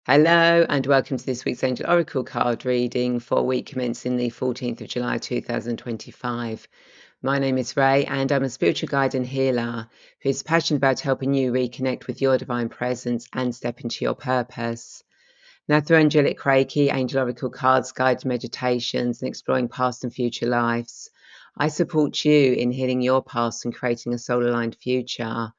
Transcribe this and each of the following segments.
Hello, and welcome to this week's Angel Oracle card reading for week commencing the 14th of July 2025. My name is Ray, and I'm a spiritual guide and healer who is passionate about helping you reconnect with your divine presence and step into your purpose. Now, through angelic Reiki, Angel Oracle cards, guided meditations, and exploring past and future lives, I support you in healing your past and creating a soul aligned future.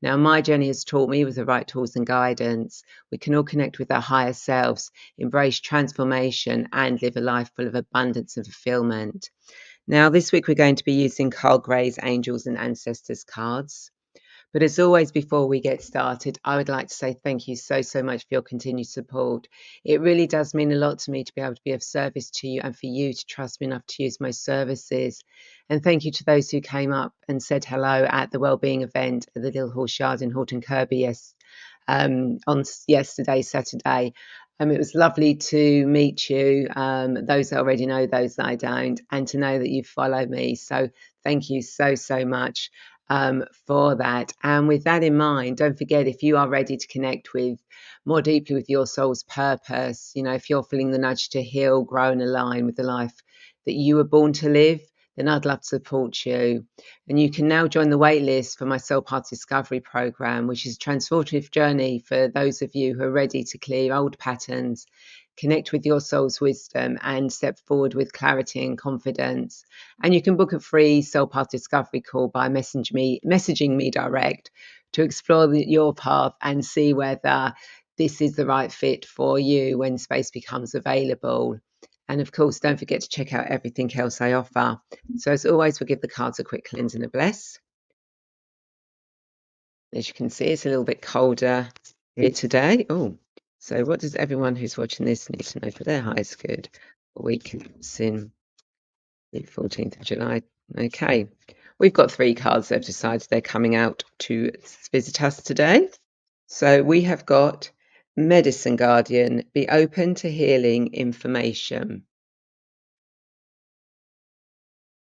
Now, my journey has taught me with the right tools and guidance, we can all connect with our higher selves, embrace transformation, and live a life full of abundance and fulfillment. Now, this week we're going to be using Carl Gray's Angels and Ancestors cards. But as always, before we get started, I would like to say thank you so much for your continued support. It really does mean a lot to me to be able to be of service to you and for you to trust me enough to use my services. And thank you to those who came up and said hello at the wellbeing event at the Little Horse Yard in Horton Kirby on yesterday, Saturday. It was lovely to meet you, those I already know, those that I don't, and to know that you follow me. So thank you so much for that. And with that in mind, don't forget, if you are ready to connect with more deeply with your soul's purpose, if you're feeling the nudge to heal, grow, and align with the life that you were born to live, then I'd love to support you. And you can now join the waitlist for my Soul Path Discovery Program, which is a transformative journey for those of you who are ready to clear old patterns, connect with your soul's wisdom, and step forward with clarity and confidence. And you can book a free Soul Path Discovery call by messaging me direct to explore your path and see whether this is the right fit for you when space becomes available. And of course, don't forget to check out everything else I offer. So as always, we'll give the cards a quick cleanse and a bless. As you can see, it's a little bit colder here today. Oh, so what does everyone who's watching this need to know for their highest good for week in the 14th of July? Okay, we've got three cards that have decided they're coming out to visit us today. So we have got Medicine Guardian, be open to healing information.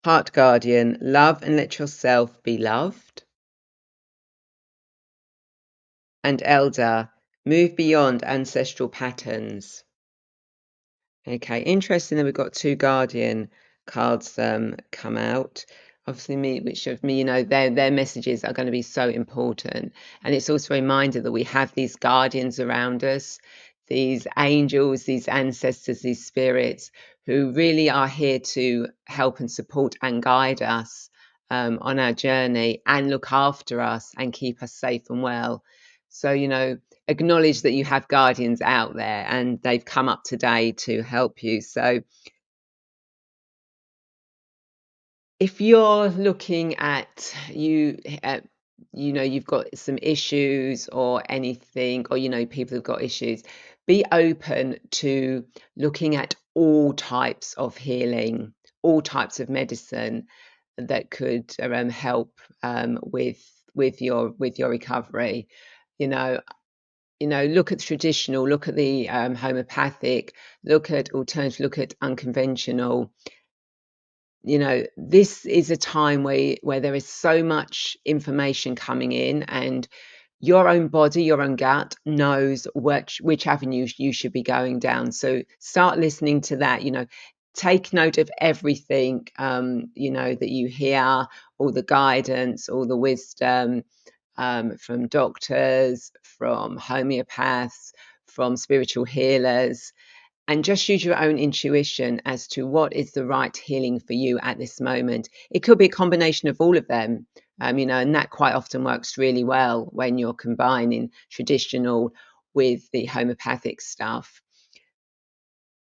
Heart Guardian, love and let yourself be loved. And Elder, move beyond ancestral patterns. Okay, interesting that we've got two Guardian cards come out. Obviously, which of me, their messages are going to be so important. And it's also a reminder that we have these guardians around us, these angels, these ancestors, these spirits who really are here to help and support and guide us on our journey and look after us and keep us safe and well. So, acknowledge that you have guardians out there and they've come up today to help you. So if you're looking at you've got some issues or anything, or people have got issues, be open to looking at all types of healing, all types of medicine that could help with your recovery. you know look at traditional, look at the homeopathic, look at alternative, look at unconventional. This is a time where there is so much information coming in, and your own body, your own gut knows which avenues you should be going down. So start listening to that. Take note of everything that you hear, all the guidance, all the wisdom, from doctors, from homeopaths, from spiritual healers, and just use your own intuition as to what is the right healing for you at this moment. It could be a combination of all of them, and that quite often works really well when you're combining traditional with the homeopathic stuff.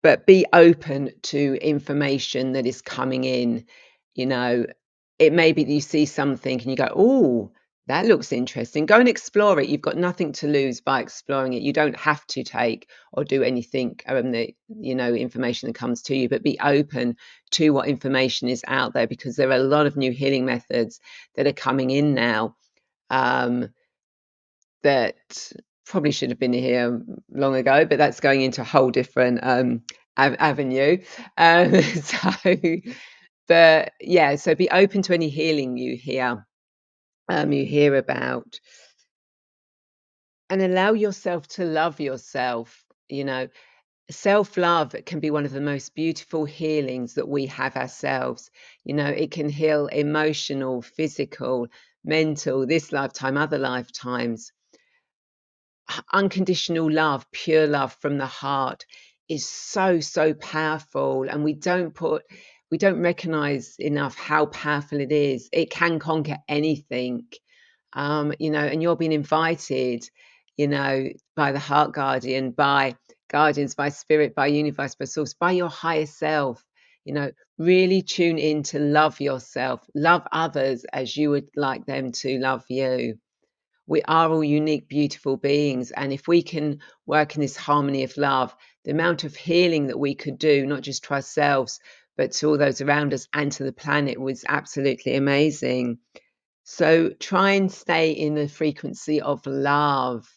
But be open to information that is coming in. You know, it may be that you see something and you go, oh, that looks interesting. Go and explore it. You've got nothing to lose by exploring it. You don't have to take or do anything, information that comes to you, but be open to what information is out there, because there are a lot of new healing methods that are coming in now, that probably should have been here long ago, but that's going into a whole different avenue. So, but yeah, so be open to any healing you hear about, and allow yourself to love yourself. You know, self-love can be one of the most beautiful healings that we have ourselves. It can heal emotional, physical, mental, this lifetime, other lifetimes. Unconditional love, pure love from the heart is so, so powerful. And we don't recognize enough how powerful it is. It can conquer anything. And you're being invited, by the heart guardian, by guardians, by spirit, by universe, by source, by your higher self. Really tune in to love yourself, love others as you would like them to love you. We are all unique, beautiful beings. And if we can work in this harmony of love, the amount of healing that we could do, not just to ourselves, but to all those around us and to the planet, was absolutely amazing. So try and stay in the frequency of love,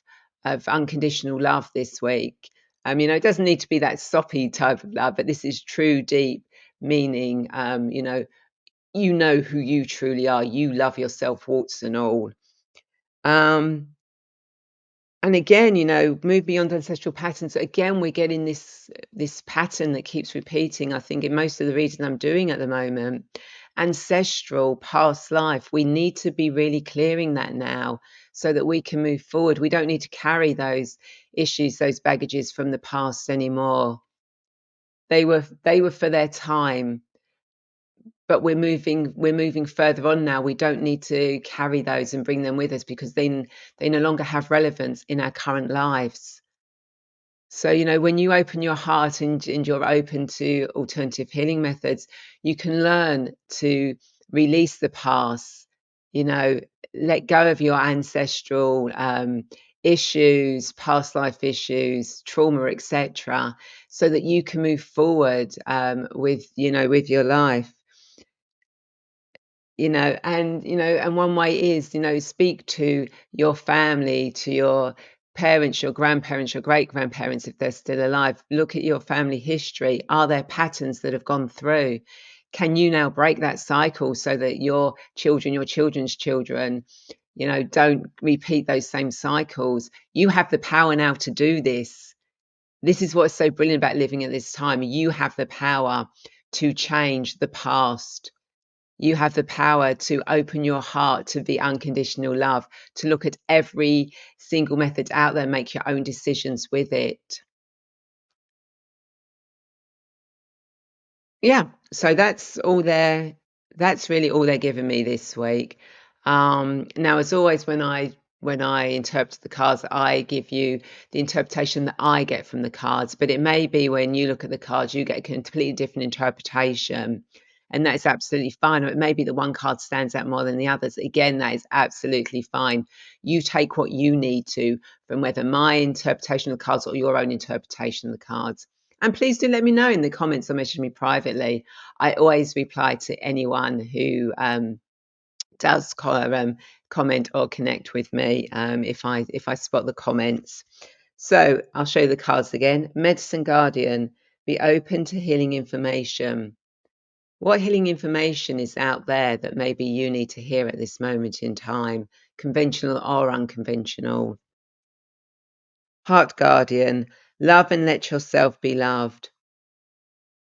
of unconditional love this week. It doesn't need to be that soppy type of love, but this is true, deep meaning. You know who you truly are. You love yourself, warts and all. Um, and again, move beyond ancestral patterns. Again, we're getting this pattern that keeps repeating, I think, in most of the reading I'm doing at the moment. Ancestral, past life. We need to be really clearing that now so that we can move forward. We don't need to carry those issues, those baggages from the past anymore. They were for their time, but we're moving further on now. We don't need to carry those and bring them with us because then they no longer have relevance in our current lives. So, when you open your heart and you're open to alternative healing methods, you can learn to release the past, you know, let go of your ancestral issues, past life issues, trauma, etc., so that you can move forward with your life. And one way is, speak to your family, to your parents, your grandparents, your great grandparents, if they're still alive. Look at your family history. Are there patterns that have gone through? Can you now break that cycle so that your children, your children's children, don't repeat those same cycles? You have the power now to do this. This is what's so brilliant about living at this time. You have the power to change the past. You have the power to open your heart to the unconditional love, to look at every single method out there, make your own decisions with it. Yeah, so that's really all they're giving me this week. Now, as always, when I interpret the cards, I give you the interpretation that I get from the cards, but it may be when you look at the cards, you get a completely different interpretation, and that is absolutely fine. Or it may be that one card stands out more than the others. Again, that is absolutely fine. You take what you need to from whether my interpretation of the cards or your own interpretation of the cards. And please do let me know in the comments or message me privately. I always reply to anyone who does comment or connect with me if I spot the comments. So I'll show you the cards again. Medicine Guardian, be open to healing information. What healing information is out there that maybe you need to hear at this moment in time, conventional or unconventional? Heart Guardian, love and let yourself be loved.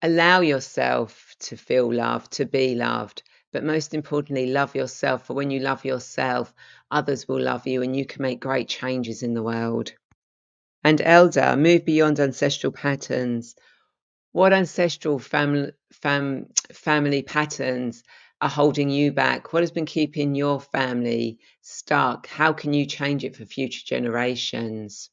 Allow yourself to feel loved, to be loved, but most importantly, love yourself. For when you love yourself, others will love you and you can make great changes in the world. And Elder, move beyond ancestral patterns. What ancestral family patterns are holding you back? What has been keeping your family stuck? How can you change it for future generations?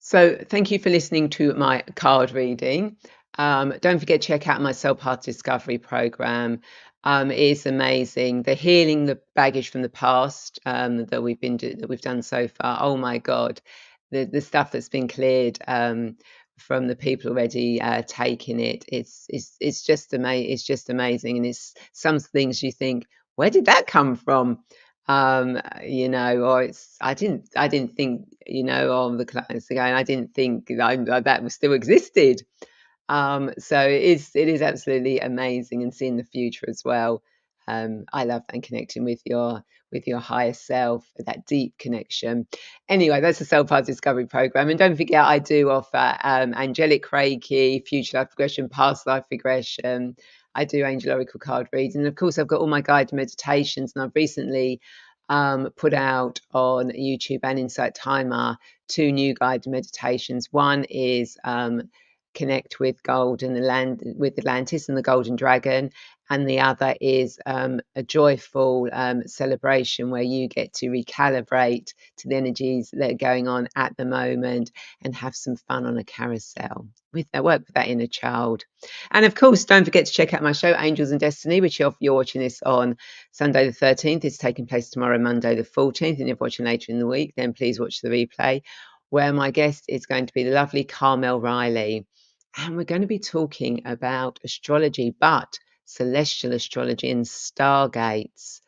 So thank you for listening to my card reading. Don't forget to check out my Soul Path Discovery program. It is amazing. The healing the baggage from the past that we've done so far. Oh my God, the stuff that's been cleared from the people already taking it. It's just amazing. It's just amazing, and it's some things you think, where did that come from? Or I didn't think, of the clients again. I didn't think that was still existed. So it is absolutely amazing and seeing the future as well. I love and connecting with with your higher self, that deep connection. Anyway, that's the Self Path Discovery Program. And don't forget, I do offer angelic Reiki, future life regression, past life regression. I do angel oracle card reads. And of course, I've got all my guided meditations. And I've recently put out on YouTube and Insight Timer 2 new guided meditations. One is connect with gold and the land with Atlantis and the golden dragon, and the other is a joyful celebration where you get to recalibrate to the energies that are going on at the moment and have some fun on a carousel with that, work with that inner child. And of course, don't forget to check out my show Angels and Destiny, which you're watching this on Sunday the 13th. It's taking place tomorrow, Monday the 14th, and if you're watching later in the week, then please watch the replay, where my guest is going to be the lovely Carmel Riley. And we're going to be talking about astrology, but celestial astrology and stargates.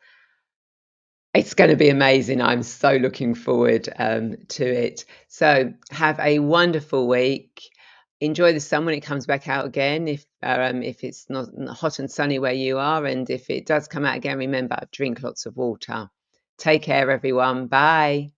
It's going to be amazing. I'm so looking forward to it. So have a wonderful week. Enjoy the sun when it comes back out again, if it's not hot and sunny where you are. And if it does come out again, remember, drink lots of water. Take care, everyone. Bye.